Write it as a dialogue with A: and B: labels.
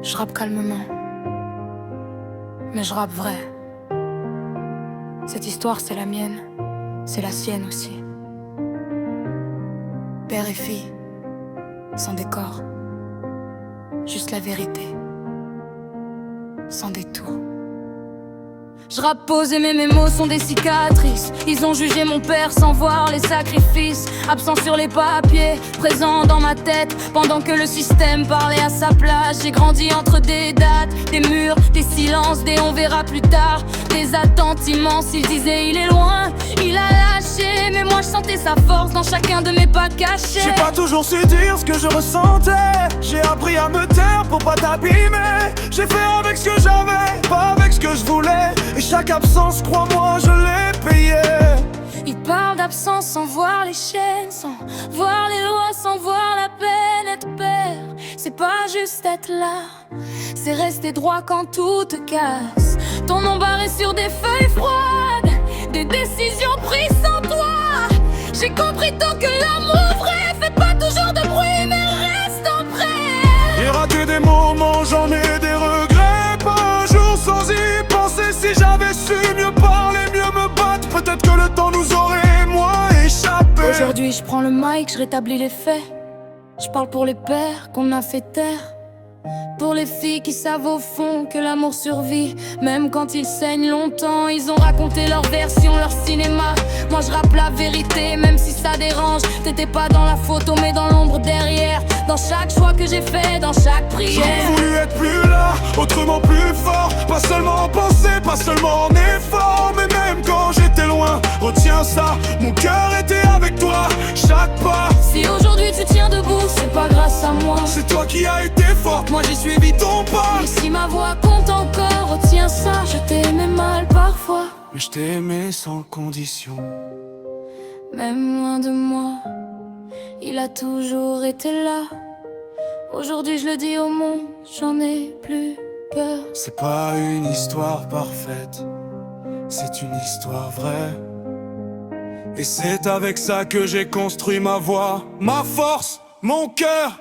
A: Je rappe calmement, mais je rappe vrai. Cette histoire c'est la mienne, c'est la sienne aussi. Père et fille, sans décor, juste la vérité, sans détour. Je rappe posé mais mes mots sont des cicatrices. Ils ont jugé mon père sans voir les sacrifices. Absent sur les papiers, présent dans ma tête. Pendant que le système parlait à sa place. J'ai grandi entre des dates, des murs, des silences, des on verra plus tard. Des attentes immenses, il disait il est loin. Il a lâché, mais moi je sentais sa force dans chacun de mes pas cachés.
B: J'ai pas toujours su dire ce que je ressentais. J'ai appris à me taire pour pas t'abîmer. J'ai fait avec ce que j'avais, pas avec ce que je voulais. Et chaque absence, crois-moi, je l'ai payé.
A: Il parle d'absence sans voir les chaînes, sans voir les lois, sans voir la peine. Être père, c'est pas juste être là, c'est rester droit quand tout te casse. Ton nom barré sur des feuilles froides, des décisions prises sans toi. J'ai compris tôt que l'amour vrai fait pas toujours de bruit, mais reste en prêt.
B: J'ai raté des moments, j'en ai des regrets. Pas un jour sans y penser. Si j'avais su mieux parler, mieux me battre, peut-être que le temps nous aurait moins échappé.
A: Aujourd'hui je prends le mic, je rétablis les faits. Je parle pour les pères qu'on a fait taire, pour les filles qui savent au fond que l'amour survit. Même quand il saigne longtemps, ils ont raconté leur version, leur cinéma. Moi je rappe la vérité, même si ça dérange. T'étais pas dans la photo mais dans l'ombre derrière. Dans chaque choix que j'ai fait, dans chaque prière.
B: J'aurais voulu être plus là, autrement plus fort. Pas seulement en pensée, pas seulement en effort. Mais même quand j'étais loin, retiens ça, mon cœur était avec toi, chaque pas.
A: Si aujourd'hui tu tiens debout, c'est pas grâce à moi.
B: C'est toi qui as été forte, moi j'ai suivi ton pas.
A: Et si ma voix compte encore, retiens ça. Je t'aimais mal parfois,
B: Mais je t'ai aimé sans condition.
A: même loin de moi, il a toujours été là. Aujourd'hui je le dis au monde, j'en ai plus peur.
B: C'est pas une histoire parfaite, c'est une histoire vraie. Et c'est avec ça que j'ai construit ma voix, ma force, mon cœur.